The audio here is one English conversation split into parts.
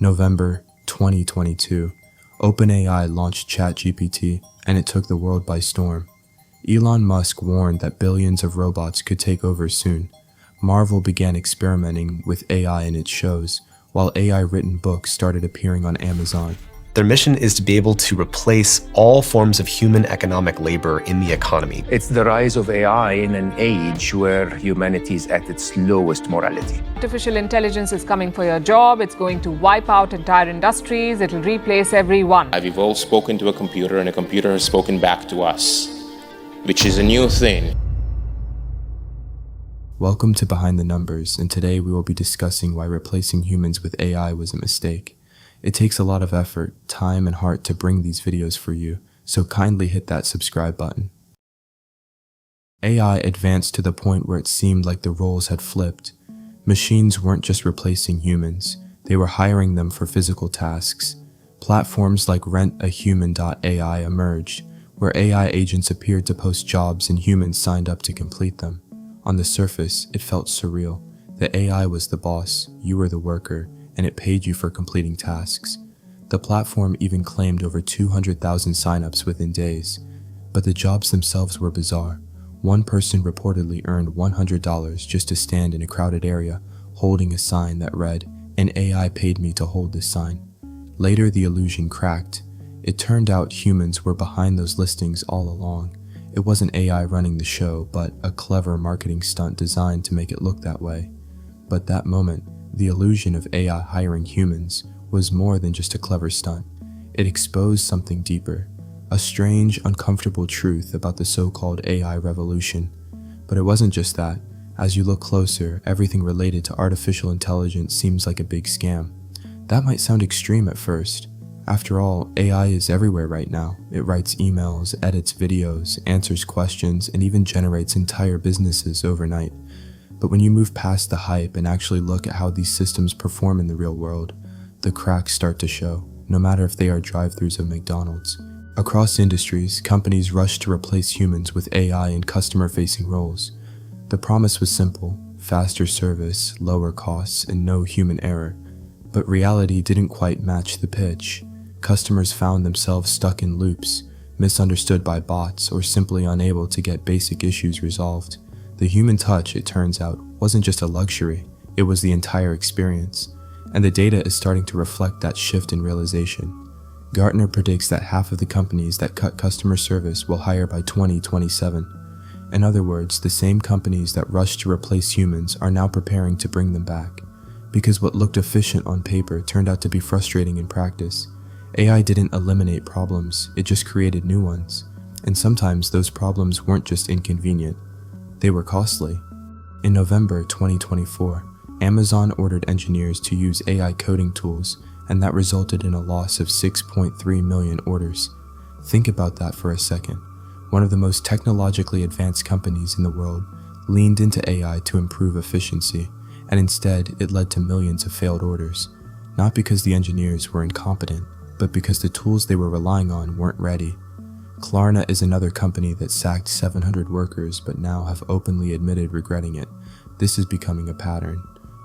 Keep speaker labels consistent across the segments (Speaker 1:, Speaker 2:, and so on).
Speaker 1: November 2022, OpenAI launched ChatGPT, and it took the world by storm. Elon Musk warned that billions of robots could take over soon. Marvel began experimenting with AI in its shows, while AI-written books started appearing on Amazon.
Speaker 2: Their mission is to be able to replace all forms of human economic labor in the economy.
Speaker 3: It's the rise of AI in an age where humanity is at its lowest morality.
Speaker 4: Artificial intelligence is coming for your job. It's going to wipe out entire industries. It'll replace everyone.
Speaker 5: We've all spoken to a computer, and a computer has spoken back to us, which is a new thing.
Speaker 1: Welcome to Behind the Numbers, and today we will be discussing why replacing humans with AI was a mistake. It takes a lot of effort, time, and heart to bring these videos for you, so kindly hit that subscribe button. AI advanced to the point where it seemed like the roles had flipped. Machines weren't just replacing humans, they were hiring them for physical tasks. Platforms like rentahuman.ai emerged, where AI agents appeared to post jobs and humans signed up to complete them. On the surface, it felt surreal. The AI was the boss, you were the worker, and it paid you for completing tasks. The platform even claimed over 200,000 signups within days. But the jobs themselves were bizarre. One person reportedly earned $100 just to stand in a crowded area, holding a sign that read, "An AI paid me to hold this sign." Later, the illusion cracked. It turned out humans were behind those listings all along. It wasn't AI running the show, but a clever marketing stunt designed to make it look that way. But that moment, the illusion of AI hiring humans was more than just a clever stunt. It exposed something deeper, a strange, uncomfortable truth about the so-called AI revolution. But it wasn't just that. As you look closer, everything related to artificial intelligence seems like a big scam. That might sound extreme at first. After all, AI is everywhere right now. It writes emails, edits videos, answers questions, and even generates entire businesses overnight. But when you move past the hype and actually look at how these systems perform in the real world, the cracks start to show, no matter if they are drive-thrus of McDonald's. Across industries, companies rush to replace humans with AI in customer-facing roles. The promise was simple: faster service, lower costs, and no human error. But reality didn't quite match the pitch. Customers found themselves stuck in loops, misunderstood by bots, or simply unable to get basic issues resolved. The human touch, it turns out, wasn't just a luxury, it was the entire experience. And the data is starting to reflect that shift in realization. Gartner predicts that half of the companies that cut customer service will hire by 2027. In other words, the same companies that rushed to replace humans are now preparing to bring them back. Because what looked efficient on paper turned out to be frustrating in practice. AI didn't eliminate problems, it just created new ones. And sometimes those problems weren't just inconvenient. They were costly. In November 2024, Amazon ordered engineers to use AI coding tools, and that resulted in a loss of 6.3 million orders. Think about that for a second. One of the most technologically advanced companies in the world leaned into AI to improve efficiency, and instead it led to millions of failed orders. Not because the engineers were incompetent, but because the tools they were relying on weren't ready. Klarna is another company that sacked 700 workers but now have openly admitted regretting it. This is becoming a pattern.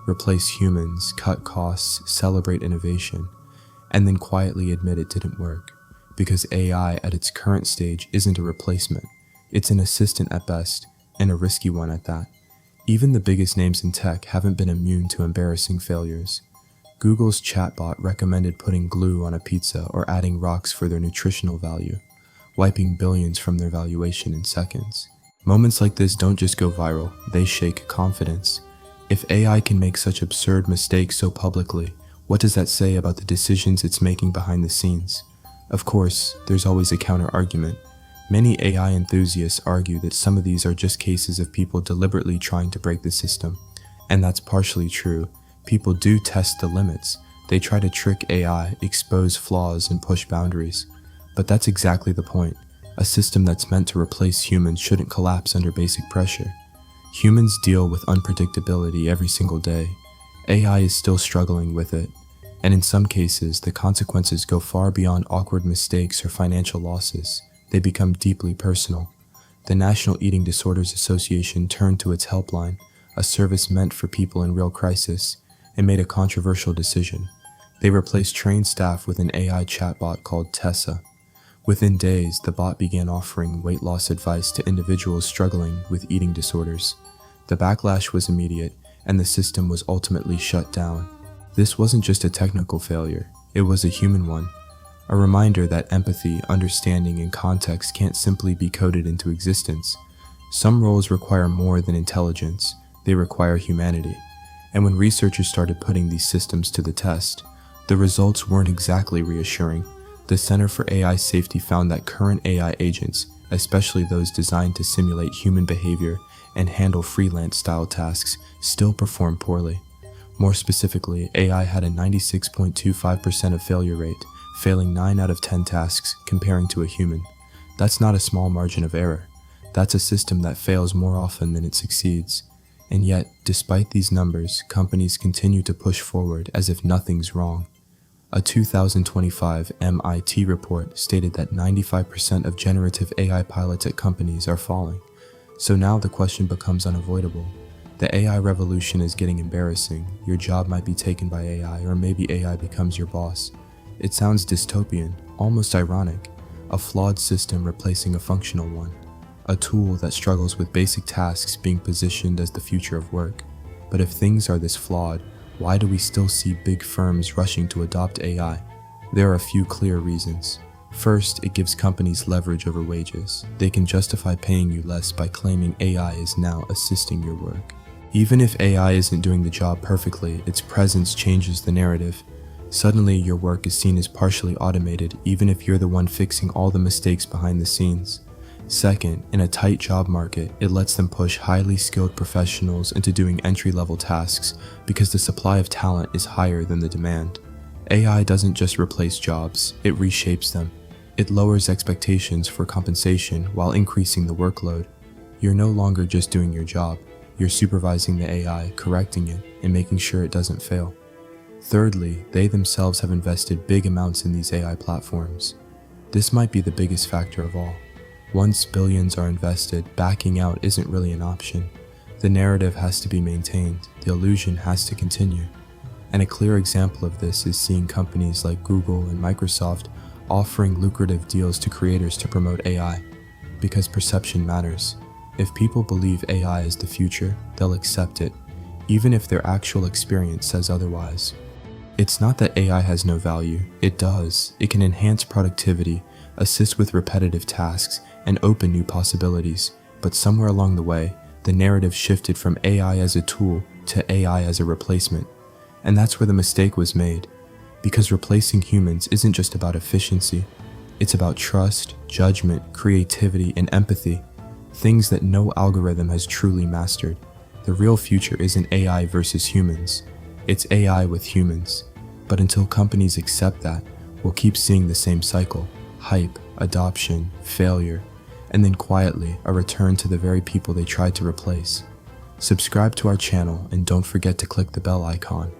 Speaker 1: Replace humans, cut costs, celebrate innovation, and then quietly admit it didn't work. Because AI at its current stage isn't a replacement. It's an assistant at best, and a risky one at that. Even the biggest names in tech haven't been immune to embarrassing failures. Google's chatbot recommended putting glue on a pizza or adding rocks for their nutritional value, wiping billions from their valuation in seconds. Moments like this don't just go viral, they shake confidence. If AI can make such absurd mistakes so publicly, what does that say about the decisions it's making behind the scenes? Of course, there's always a counter-argument. Many AI enthusiasts argue that some of these are just cases of people deliberately trying to break the system. And that's partially true. People do test the limits. They try to trick AI, expose flaws, and push boundaries. But that's exactly the point. A system that's meant to replace humans shouldn't collapse under basic pressure. Humans deal with unpredictability every single day. AI is still struggling with it. And in some cases, the consequences go far beyond awkward mistakes or financial losses. They become deeply personal. The National Eating Disorders Association turned to its helpline, a service meant for people in real crisis, and made a controversial decision. They replaced trained staff with an AI chatbot called Tessa. Within days, the bot began offering weight loss advice to individuals struggling with eating disorders. The backlash was immediate, and the system was ultimately shut down. This wasn't just a technical failure, it was a human one. A reminder that empathy, understanding, and context can't simply be coded into existence. Some roles require more than intelligence, they require humanity. And when researchers started putting these systems to the test, the results weren't exactly reassuring. The Center for AI Safety found that current AI agents, especially those designed to simulate human behavior and handle freelance-style tasks, still perform poorly. More specifically, AI had a 96.25% of failure rate, failing 9 out of 10 tasks comparing to a human. That's not a small margin of error. That's a system that fails more often than it succeeds. And yet, despite these numbers, companies continue to push forward as if nothing's wrong. A 2025 MIT report stated that 95% of generative AI pilots at companies are falling. So now the question becomes unavoidable. The AI revolution is getting embarrassing. Your job might be taken by AI, or maybe AI becomes your boss. It sounds dystopian, almost ironic. A flawed system replacing a functional one. A tool that struggles with basic tasks being positioned as the future of work. But if things are this flawed, why do we still see big firms rushing to adopt AI? There are a few clear reasons. First, it gives companies leverage over wages. They can justify paying you less by claiming AI is now assisting your work. Even if AI isn't doing the job perfectly, its presence changes the narrative. Suddenly, your work is seen as partially automated, even if you're the one fixing all the mistakes behind the scenes. Second, in a tight job market, it lets them push highly skilled professionals into doing entry-level tasks because the supply of talent is higher than the demand. AI doesn't just replace jobs, it reshapes them. It lowers expectations for compensation while increasing the workload. You're no longer just doing your job, you're supervising the AI, correcting it, and making sure it doesn't fail. Thirdly, they themselves have invested big amounts in these AI platforms. This might be the biggest factor of all. Once billions are invested, backing out isn't really an option. The narrative has to be maintained, the illusion has to continue. And a clear example of this is seeing companies like Google and Microsoft offering lucrative deals to creators to promote AI, because perception matters. If people believe AI is the future, they'll accept it, even if their actual experience says otherwise. It's not that AI has no value, it does. It can enhance productivity, assist with repetitive tasks, and open new possibilities. But somewhere along the way, the narrative shifted from AI as a tool to AI as a replacement. And that's where the mistake was made. Because replacing humans isn't just about efficiency, it's about trust, judgment, creativity, and empathy. Things that no algorithm has truly mastered. The real future isn't AI versus humans, it's AI with humans. But until companies accept that, we'll keep seeing the same cycle: hype, adoption, failure, and then quietly a return to the very people they tried to replace. Subscribe to our channel and don't forget to click the bell icon.